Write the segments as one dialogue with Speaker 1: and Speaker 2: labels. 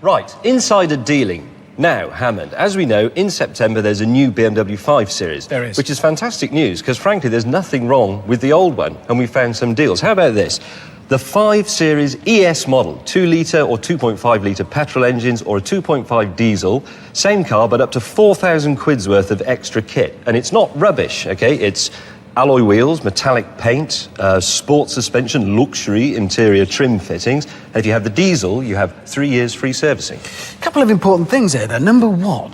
Speaker 1: Right, insider dealing. Now, Hammond, as we know, in September there's a new BMW 5 Series.
Speaker 2: There is.
Speaker 1: Which is fantastic news, because frankly there's nothing wrong with the old one, and we found some deals. How about this? The 5 Series ES model, 2-litre or 2.5-litre petrol engines or a 2.5 diesel, same car but up to 4,000 quid's worth of extra kit. And it's not rubbish, OK? It's alloy wheels, metallic paint, sport suspension, luxury interior trim fittings. And if you have the diesel, you have 3 years free servicing.
Speaker 2: A couple of important things here, though. Number one,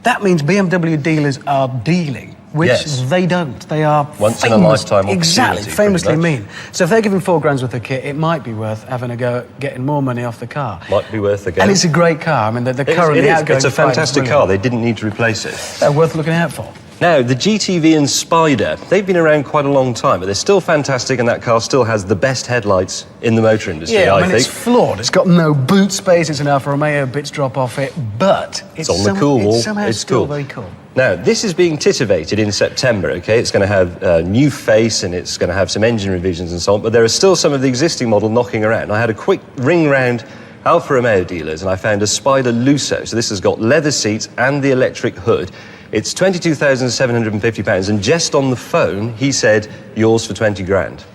Speaker 2: that means BMW dealers are dealing, which they don't. They are
Speaker 1: once in a lifetime opportunity.
Speaker 2: Exactly, famously mean. So if they're giving £4,000 worth of kit, it might be worth having a go at getting more money off the car.
Speaker 1: Might be worth a go.
Speaker 2: And it's a great car. I mean, the currently outgoing.
Speaker 1: It's a fantastic car. They didn't need to replace it.
Speaker 2: They're worth looking out for.
Speaker 1: Now, the GTV and Spider, they've been around quite a long time, but they're still fantastic, and that car still has the best headlights in the motor industry,
Speaker 2: I
Speaker 1: think.
Speaker 2: It's flawed. It's got no boot space. It's an Alfa Romeo, bits drop off it, but
Speaker 1: it's on the cool wall.
Speaker 2: It's somehow still very cool.
Speaker 1: Now, this is being titivated in September, OK? It's going to have a new face and it's going to have some engine revisions and so on, but there are still some of the existing model knocking around. I had a quick ring round Alfa Romeo dealers and I found a Spider Lusso. So this has got leather seats and the electric hood. It's £22,750, and just on the phone, he said, yours for 20 grand.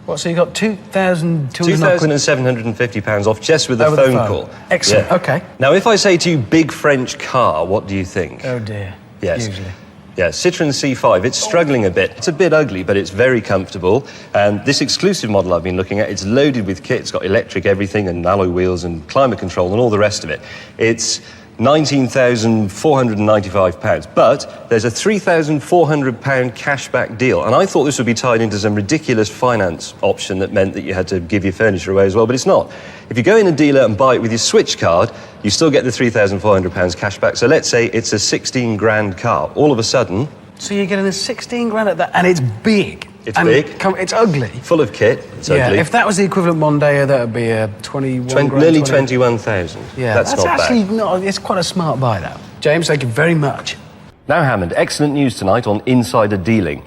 Speaker 2: What, so you got
Speaker 1: £2,750 off just with a phone call.
Speaker 2: Excellent, OK.
Speaker 1: Now, if I say to you, big French car, what do you think?
Speaker 2: Oh, dear.
Speaker 1: Yes.
Speaker 2: Usually.
Speaker 1: Yeah, Citroën C5, it's struggling a bit. It's a bit ugly, but it's very comfortable. And this exclusive model I've been looking at, it's loaded with kit. It's got electric everything and alloy wheels and climate control and all the rest of it. It's £19,495, but there's a £3,400 cashback deal. And I thought this would be tied into some ridiculous finance option that meant that you had to give your furniture away as well, but it's not. If you go in a dealer and buy it with your Switch card, you still get the £3,400 cashback. So let's say it's a 16 grand car. All of a sudden...
Speaker 2: So you're getting a 16 grand at that, and it's big.
Speaker 1: It's big.
Speaker 2: It's ugly.
Speaker 1: Full of kit. It's ugly.
Speaker 2: If that was the equivalent Mondeo, that would be a 21 grand.
Speaker 1: Nearly 21,000.
Speaker 2: Yeah,
Speaker 1: that's not
Speaker 2: actually
Speaker 1: bad.
Speaker 2: not. It's quite a smart buy, that. James, thank you very much.
Speaker 1: Now, Hammond, excellent news tonight on insider dealing.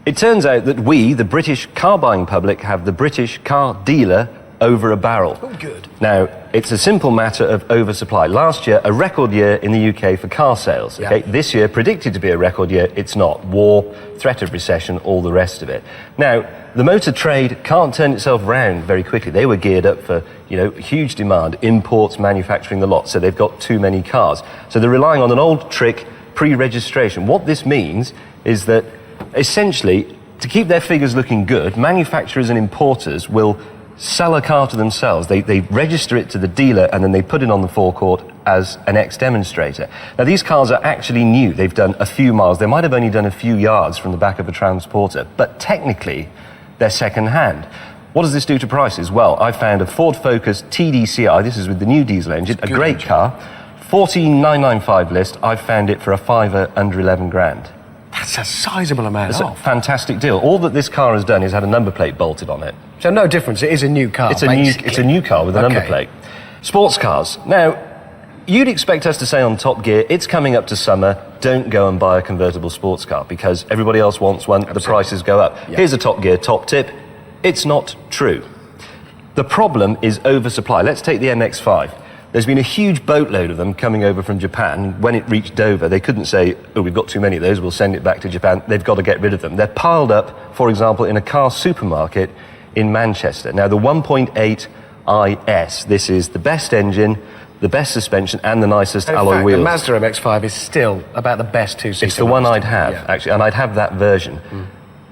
Speaker 1: It turns out that we, the British car buying public, have the British car dealer over a barrel.
Speaker 2: Oh, good.
Speaker 1: Now, it's a simple matter of oversupply. Last year, a record year in the UK for car sales. Okay?
Speaker 2: Yeah.
Speaker 1: This year, predicted to be a record year, it's not. War, threat of recession, all the rest of it. Now, the motor trade can't turn itself round very quickly. They were geared up for, huge demand, imports, manufacturing the lot, so they've got too many cars. So they're relying on an old trick, pre-registration. What this means is that, essentially, to keep their figures looking good, manufacturers and importers will sell a car to themselves. They register it to the dealer and then they put it on the forecourt as an ex-demonstrator. Now, these cars are actually new. They've done a few miles. They might have only done a few yards from the back of a transporter, but technically, they're second-hand. What does this do to prices? Well, I found a Ford Focus TDCi. This is with the new diesel engine, a great car. 14,995 list. I found it for a fiver under 11 grand.
Speaker 2: That's a sizable amount
Speaker 1: It's
Speaker 2: off.
Speaker 1: a fantastic deal. All that this car has done is had a number plate bolted on it.
Speaker 2: So no difference. It is a new car.
Speaker 1: It's a new car with a number plate. Sports cars. Now, you'd expect us to say on Top Gear, it's coming up to summer, don't go and buy a convertible sports car because everybody else wants one, the prices go up. Yeah. Here's a Top Gear top tip. It's not true. The problem is oversupply. Let's take the MX-5. There's been a huge boatload of them coming over from Japan. When it reached Dover, they couldn't say, oh, we've got too many of those, we'll send it back to Japan. They've got to get rid of them. They're piled up, for example, in a car supermarket in Manchester. Now, the 1.8 IS, this is the best engine, the best suspension, and the nicest alloy wheels.
Speaker 2: The Mazda MX-5 is still about the best two-seater.
Speaker 1: It's the one I'd have, actually, and I'd have that version.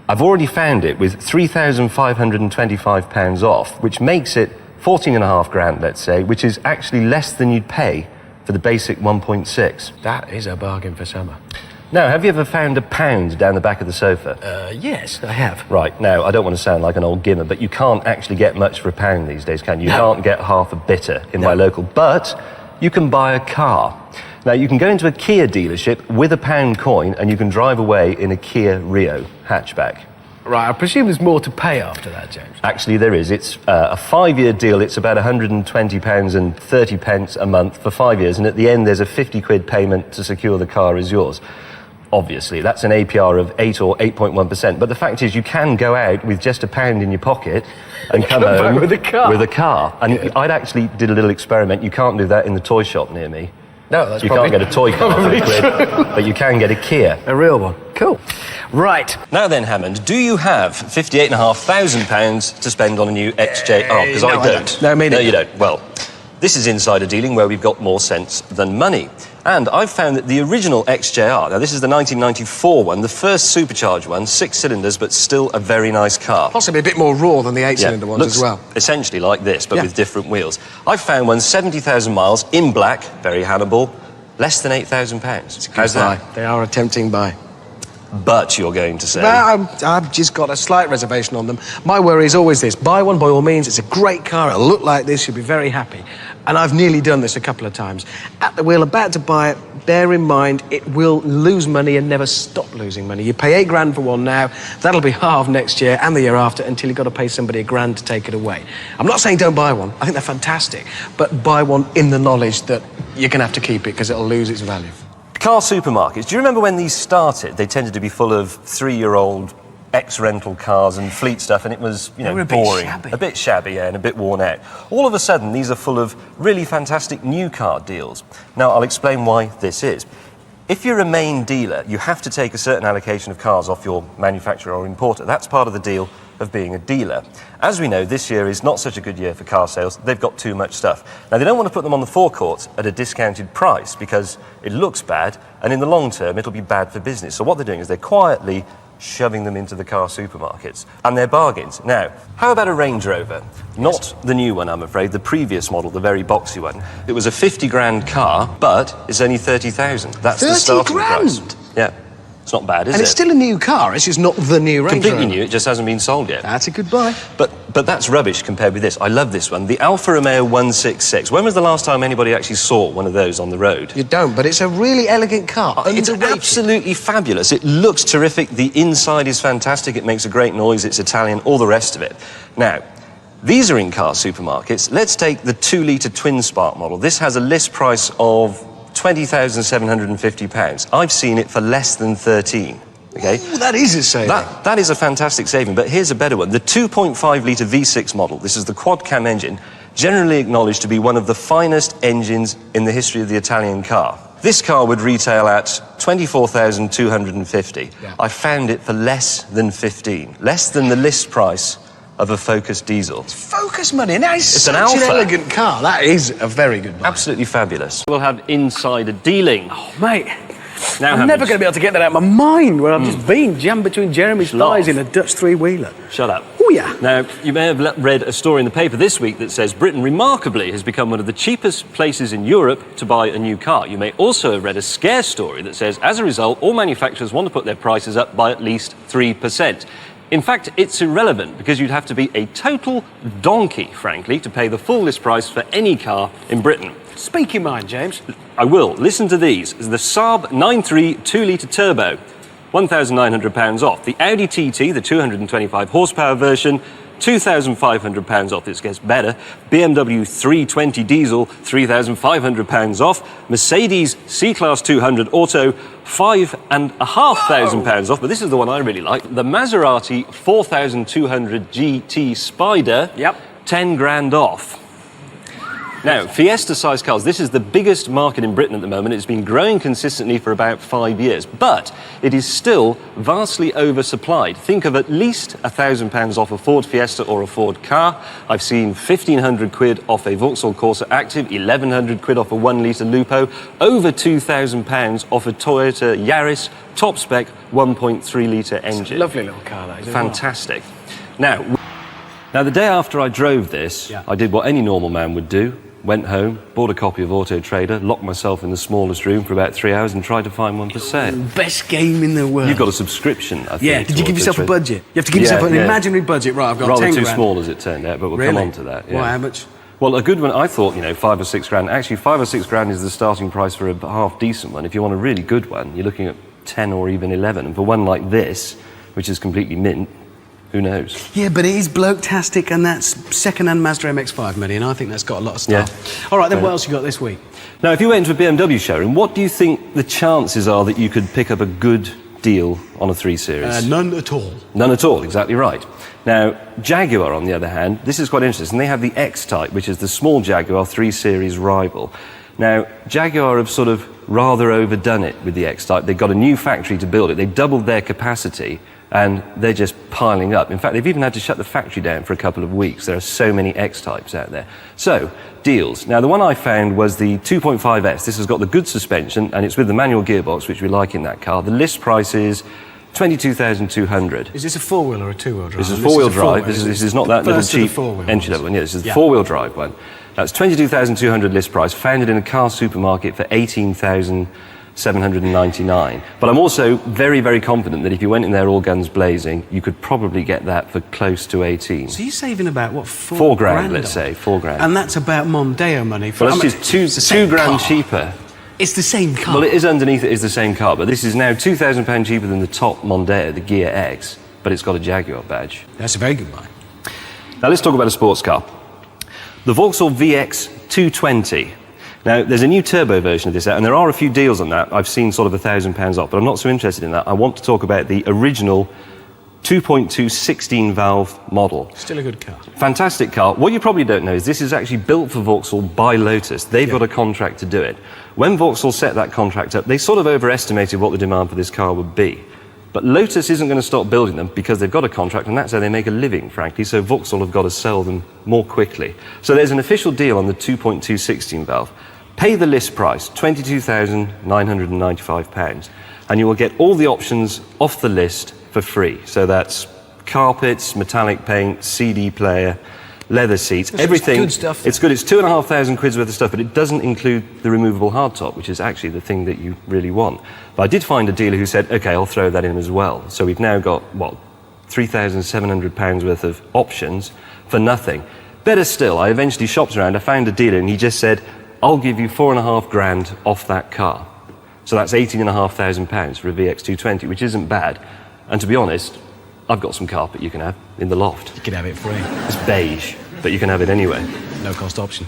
Speaker 1: I've already found it with £3,525 off, which makes it 14.5 grand, let's say, which is actually less than you'd pay for the basic 1.6.
Speaker 2: That is a bargain for summer.
Speaker 1: Now, have you ever found a pound down the back of the sofa?
Speaker 2: Yes, I have.
Speaker 1: Right, now, I don't want to sound like an old gimmer, but you can't actually get much for a pound these days, can you? You can't get half a bitter in my local, but you can buy a car. Now, you can go into a Kia dealership with a £1 coin and you can drive away in a Kia Rio hatchback.
Speaker 2: Right, I presume there's more to pay after that, James.
Speaker 1: Actually, there is. It's a 5-year deal. It's about £120 and 30 pence a month for 5 years, and at the end, there's a 50 quid payment to secure the car as yours. obviously. That's an APR of 8 or 8.1%. But the fact is, you can go out with just £1 in your pocket and come home
Speaker 2: with a car.
Speaker 1: With a car. And I'd actually did a little experiment. You can't do that in the toy shop near me.
Speaker 2: No, that's
Speaker 1: You
Speaker 2: probably
Speaker 1: can't get a toy car for a quid, but you can get a Kia.
Speaker 2: a real one. Cool. Right.
Speaker 1: Now then, Hammond, do you have £58,500 to spend on a new XJR? Because
Speaker 2: no,
Speaker 1: I
Speaker 2: I
Speaker 1: don't.
Speaker 2: don't. No, me
Speaker 1: No,
Speaker 2: neither.
Speaker 1: you don't. Well, this is insider dealing where we've got more sense than money. And I've found that the original XJR, now this is the 1994 one, the first supercharged one, 6 cylinders, but still a very nice car.
Speaker 3: Possibly a bit more raw than the 8-cylinder ones
Speaker 1: looks
Speaker 3: as well.
Speaker 1: essentially like this, but
Speaker 3: Yeah.
Speaker 1: with different wheels. I've found one 70,000 miles in black, very Hannibal, less than £8,000. How's that?
Speaker 3: They are a tempting buy.
Speaker 1: But you're going to say...
Speaker 3: Well, I've just got a slight reservation on them. My worry is always this. Buy one by all means. It's a great car. It'll look like this. You'll be very happy. And I've nearly done this a couple of times. At the wheel, about to buy it, bear in mind it will lose money and never stop losing money. You pay £8,000 for one now. That'll be halved next year and the year after until you've got to pay somebody £1,000 to take it away. I'm not saying don't buy one. I think they're fantastic. But buy one in the knowledge that you're going to have to keep it because it'll lose its value.
Speaker 1: Car supermarkets. Do you remember when these started? They tended to be full of 3-year-old ex-rental cars and fleet stuff, and it was, you know,
Speaker 2: were a bit
Speaker 1: boring.
Speaker 2: shabby.
Speaker 1: A bit shabby, yeah, and a bit worn out. All of a sudden, these are full of really fantastic new car deals. Now, I'll explain why this is. If you're a main dealer, you have to take a certain allocation of cars off your manufacturer or importer. That's part of the deal of being a dealer. As we know, this year is not such a good year for car sales. They've got too much stuff. Now, they don't want to put them on the forecourt at a discounted price because it looks bad, and in the long term, it'll be bad for business. So what they're doing is they're quietly shoving them into the car supermarkets. And they're bargains. Now, how about a Range Rover? Not the new one, I'm afraid, the previous model, the very boxy one. It was a 50 grand car, but it's only 30,000. That's the
Speaker 3: 30
Speaker 1: starting price.
Speaker 3: grand?
Speaker 1: Yeah. It's not bad, is
Speaker 3: And
Speaker 1: it?
Speaker 3: it's still a new car. It's just not the new Range
Speaker 1: completely
Speaker 3: Rover.
Speaker 1: new, it just hasn't been sold yet.
Speaker 3: That's a good buy.
Speaker 1: But that's rubbish compared with this. I love this one. The Alfa Romeo 166. When was the last time anybody actually saw one of those on the road?
Speaker 3: You don't, but it's a really elegant car.
Speaker 1: It's
Speaker 3: Underrated.
Speaker 1: absolutely fabulous. It looks terrific. The inside is fantastic. It makes a great noise. It's Italian, all the rest of it. Now, these are in car supermarkets. Let's take the 2-litre twin spark model. This has a list price of £20,750. I've seen it for less than 13. Okay?
Speaker 3: Ooh, that is a saving.
Speaker 1: That is a fantastic saving, but here's a better one. The 2.5-litre V6 model, this is the quad-cam engine, generally acknowledged to be one of the finest engines in the history of the Italian car. This car would retail at £24,250.
Speaker 3: Yeah.
Speaker 1: I found it for less than 15, less than the list price of a Focus diesel.
Speaker 3: Focus money. Now it's
Speaker 1: It's
Speaker 3: such
Speaker 1: an
Speaker 3: an
Speaker 1: Alfa.
Speaker 3: elegant car. That is a very good buy.
Speaker 1: Absolutely fabulous. We'll have insider dealing.
Speaker 2: Oh, mate.
Speaker 1: Now,
Speaker 2: I'm never going to be able to get that out of my mind where I've just been jammed between Jeremy's thighs in a Dutch three-wheeler.
Speaker 1: Shut up.
Speaker 2: Oh, yeah.
Speaker 1: Now, you may have read a story in the paper this week that says Britain remarkably has become one of the cheapest places in Europe to buy a new car. You may also have read a scare story that says, as a result, all manufacturers want to put their prices up by at least 3%. In fact, it's irrelevant because you'd have to be a total donkey, frankly, to pay the full list price for any car in Britain.
Speaker 2: Speak your mind, James.
Speaker 1: I will. Listen to these. The Saab 9.3 2-litre turbo, £1,900 off. The Audi TT, the 225 horsepower version, £2,500 off. This gets better. BMW 320 diesel, £3,500 off. Mercedes C-Class 200 auto, £5,500 off. But this is the one I really like. The Maserati 4200 GT Spider,
Speaker 2: Yep.
Speaker 1: 10 grand off. Now, Fiesta-sized cars, this is the biggest market in Britain at the moment. It's been growing consistently for about 5 years, but it is still vastly oversupplied. Think of at least £1,000 off a Ford Fiesta or a Ford car. I've seen 1,500 quid off a Vauxhall Corsa Active, 1,100 quid off a 1-litre Lupo, over £2,000 off a Toyota Yaris, top spec, 1.3-litre engine.
Speaker 2: Lovely little car, that is.
Speaker 1: Fantastic. Now, the day after I drove this,
Speaker 2: Yeah.
Speaker 1: I did what any normal man would do. Went home, bought a copy of Auto Trader, locked myself in the smallest room for about 3 hours and tried to find one for sale.
Speaker 2: Best game in the world.
Speaker 1: You've got a subscription, I think.
Speaker 2: Yeah, did you
Speaker 1: to
Speaker 2: give yourself a
Speaker 1: Auto Trader.
Speaker 2: budget? You have to give yourself an imaginary budget. Right, I've got
Speaker 1: Rather
Speaker 2: 10
Speaker 1: too
Speaker 2: grand.
Speaker 1: small as it turned out, but we'll
Speaker 2: Really?
Speaker 1: come on to that. Yeah.
Speaker 2: Why, how much?
Speaker 1: Well, a good one, I thought, 5 or 6 grand. Actually, 5 or 6 grand is the starting price for a half-decent one. If you want a really good one, you're looking at 10 or even 11. And for one like this, which is completely mint, Who knows?
Speaker 2: Yeah, but it is bloke-tastic, and that's second-hand Mazda MX-5 million. I think that's got a lot of stuff.
Speaker 1: Yeah.
Speaker 2: All right, then what else you got this week?
Speaker 1: Now, if you went to a BMW showroom, what do you think the chances are that you could pick up a good deal on a 3 Series?
Speaker 2: None at all.
Speaker 1: None at all, exactly right. Now, Jaguar, on the other hand, this is quite interesting. They have the X-Type, which is the small Jaguar 3 Series rival. Now, Jaguar have sort of rather overdone it with the X-Type. They've got a new factory to build it. They've doubled their capacity, and they're just piling up. In fact, they've even had to shut the factory down for a couple of weeks. There are so many X-Types out there. So, deals. Now, the one I found was the 2.5S. This has got the good suspension, and it's with the manual gearbox, which we like in that car. The list price is $22,200.
Speaker 2: Is this a 4-wheel or a 2-wheel drive?
Speaker 1: This is 4-wheel drive. This is not that little cheap entry-level one. Yeah, this is the 4-wheel drive one. That's $22,200 list price, founded in a car supermarket for $18,799. But I'm also very, very confident that if you went in there all guns blazing, you could probably get that for close to 18.
Speaker 2: So you're saving about, what,
Speaker 1: $4 grand, let's say, $4 grand.
Speaker 2: And that's about Mondeo money.
Speaker 1: Well, that's just two grand cheaper.
Speaker 2: It's the same car.
Speaker 1: Well, it is underneath, it is the same car, but this is now £2,000 cheaper than the top Mondeo, the Gear X, but it's got a Jaguar badge.
Speaker 2: That's a very good buy.
Speaker 1: Now let's talk about a sports car. The Vauxhall VX 220. Now, there's a new turbo version of this out, and there are a few deals on that. I've seen sort of £1,000 off, but I'm not so interested in that. I want to talk about the original 2.2 16-valve model.
Speaker 2: Still a good car.
Speaker 1: Fantastic car. What you probably don't know is this is actually built for Vauxhall by Lotus. They've got a contract to do it. When Vauxhall set that contract up, they sort of overestimated what the demand for this car would be. But Lotus isn't going to stop building them because they've got a contract, and that's how they make a living, frankly, so Vauxhall have got to sell them more quickly. So there's an official deal on the 2.2 16-valve. Pay the list price, £22,995, and you will get all the options off the list for free. So that's carpets, metallic paint, CD player, leather seats, everything.
Speaker 2: It's good stuff.
Speaker 1: It's good. It's £2,500 worth of stuff, but it doesn't include the removable hardtop, which is actually the thing that you really want. But I did find a dealer who said, OK, I'll throw that in as well. So we've now got, what, £3,700 worth of options for nothing. Better still, I eventually shopped around, I found a dealer, and he just said, I'll give you £4.5 grand off that car. So that's £18,500 for a VX220, which isn't bad. And to be honest, I've got some carpet you can have in the loft.
Speaker 2: You can have it free.
Speaker 1: It's beige, but you can have it anyway.
Speaker 2: No cost option.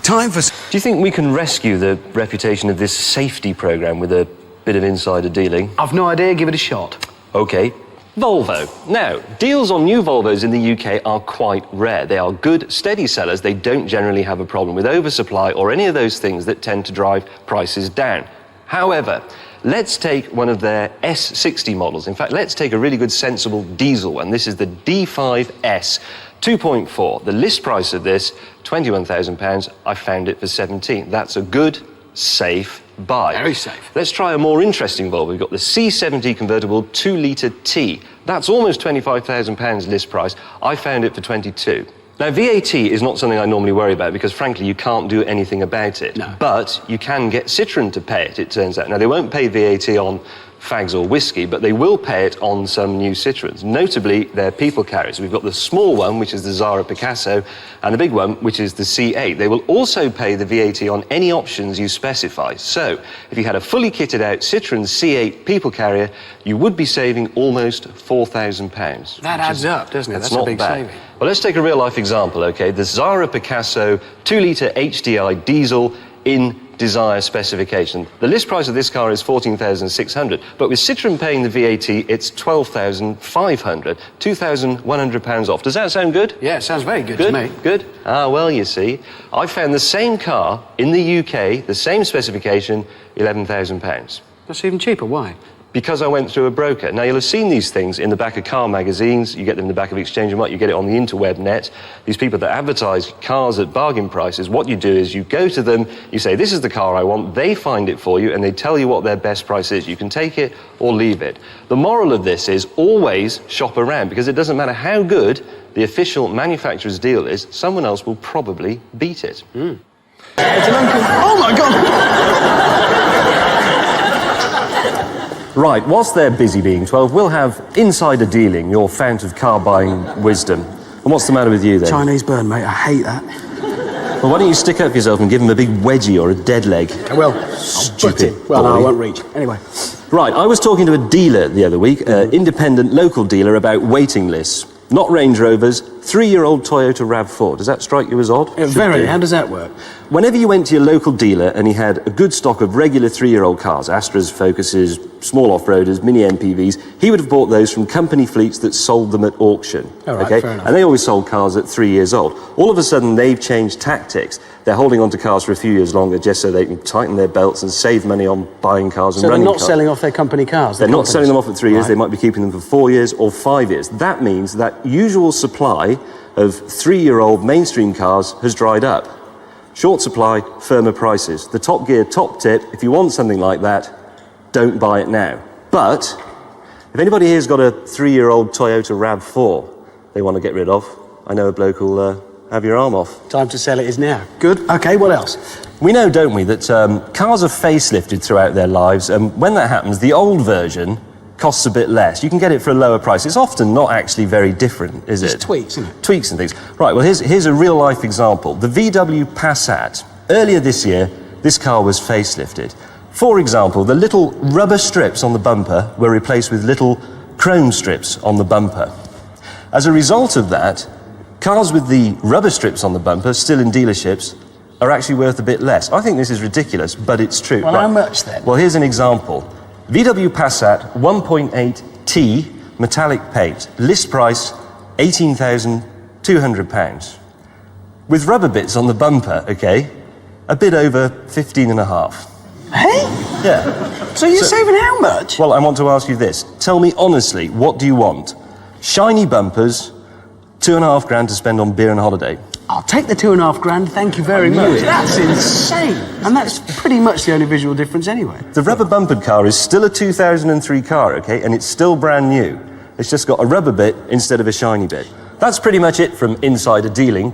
Speaker 2: Time for...
Speaker 1: Do you think we can rescue the reputation of this safety programme with a bit of insider dealing?
Speaker 2: I've no idea, give it a shot.
Speaker 1: OK. Volvo. Now, deals on new Volvos in the UK are quite rare. They are good, steady sellers. They don't generally have a problem with oversupply or any of those things that tend to drive prices down. However, let's take one of their S60 models. In fact, let's take a really good, sensible diesel one. This is the D5S 2.4. The list price of this, £21,000. I found it for 17. That's a good, safe buy.
Speaker 2: Very safe.
Speaker 1: Let's try a more interesting Volvo. We've got the C70 convertible 2-litre T. That's almost £25,000 list price. I found it for 22. Now, VAT is not something I normally worry about because, frankly, you can't do anything about it.
Speaker 2: No.
Speaker 1: But you can get Citroën to pay it, it turns out. Now, they won't pay VAT on fags or whiskey, but they will pay it on some new Citroëns, notably their people carriers. We've got the small one, which is the Zara Picasso, and the big one, which is the C8. They will also pay the VAT on any options you specify. So, if you had a fully kitted out Citroën C8 people carrier, you would be saving almost £4,000.
Speaker 2: That adds up, doesn't it? That's a big saving.
Speaker 1: Well, let's take a real-life example, OK? The Zara Picasso 2-litre HDI diesel in Desire specification. The list price of this car is £14,600, but with Citroën paying the VAT, it's £12,500, £2,100 off. Does that sound good?
Speaker 2: Yeah, it sounds very good to me.
Speaker 1: Good? Ah, well, you see, I found the same car in the UK, the same specification, £11,000.
Speaker 2: That's even cheaper. Why?
Speaker 1: Because I went through a broker. Now, you'll have seen these things in the back of car magazines. You get them in the back of Exchange and What, you get it on the interweb net. These people that advertise cars at bargain prices, what you do is you go to them, you say, this is the car I want, they find it for you, and they tell you what their best price is. You can take it or leave it. The moral of this is always shop around, because it doesn't matter how good the official manufacturer's deal is, someone else will probably beat it.
Speaker 2: Mm. Oh, my God!
Speaker 1: Right, whilst they're busy being 12, we'll have insider dealing, your fount of car buying wisdom. And what's the matter with you then?
Speaker 2: Chinese burn, mate. I hate that.
Speaker 1: Well, why don't you stick up for yourself and give him a big wedgie or a dead leg?
Speaker 2: I will.
Speaker 1: Stupid
Speaker 2: Well, no, I
Speaker 1: boy.
Speaker 2: won't reach. Anyway.
Speaker 1: Right, I was talking to a dealer the other week, independent local dealer, about waiting lists. Not Range Rovers, 3-year-old Toyota RAV4. Does that strike you as odd?
Speaker 2: Very. How does that work?
Speaker 1: Whenever you went to your local dealer and he had a good stock of regular 3-year-old cars, Astras, Focuses, small off-roaders, mini MPVs, he would have bought those from company fleets that sold them at auction.
Speaker 2: All right, fair enough.
Speaker 1: And they always sold cars at 3 years old. All of a sudden, they've changed tactics. They're holding on to cars for a few years longer just so they can tighten their belts and save money on buying cars and
Speaker 2: So they're
Speaker 1: running
Speaker 2: not
Speaker 1: cars.
Speaker 2: selling off their company cars?
Speaker 1: They're not selling them off at 3 years.
Speaker 2: Right.
Speaker 1: They might be keeping them for 4 years or 5 years. That means that usual supply of 3-year-old mainstream cars has dried up. Short supply, firmer prices. The Top Gear top tip, if you want something like that, don't buy it now. But if anybody here's got a 3-year-old Toyota RAV4 they want to get rid of, I know a bloke who'll have your arm off.
Speaker 2: Time to sell it is now. Good. OK, what else?
Speaker 1: We know, don't we, that cars are facelifted throughout their lives, and when that happens, the old version costs a bit less. You can get it for a lower price. It's often not actually very different, is it?
Speaker 2: Just tweaks, isn't it?
Speaker 1: Tweaks and things. Right, well, here's a real-life example. The VW Passat. Earlier this year, this car was facelifted. For example, the little rubber strips on the bumper were replaced with little chrome strips on the bumper. As a result of that, cars with the rubber strips on the bumper, still in dealerships, are actually worth a bit less. I think this is ridiculous, but it's true.
Speaker 2: Well, how much then?
Speaker 1: Well, here's an example. VW Passat 1.8T metallic paint, list price £18,200. With rubber bits on the bumper, okay, a bit over 15 and a half.
Speaker 2: Hey?
Speaker 1: Yeah.
Speaker 2: So you're saving how much?
Speaker 1: Well, I want to ask you this. Tell me honestly, what do you want? Shiny bumpers, £2,500 to spend on beer and holiday.
Speaker 2: I'll take the 2.5 grand, thank you very much. That's insane. And that's pretty much the only visual difference anyway.
Speaker 1: The rubber bumpered car is still a 2003 car, okay, and it's still brand new. It's just got a rubber bit instead of a shiny bit. That's pretty much it from Insider Dealing.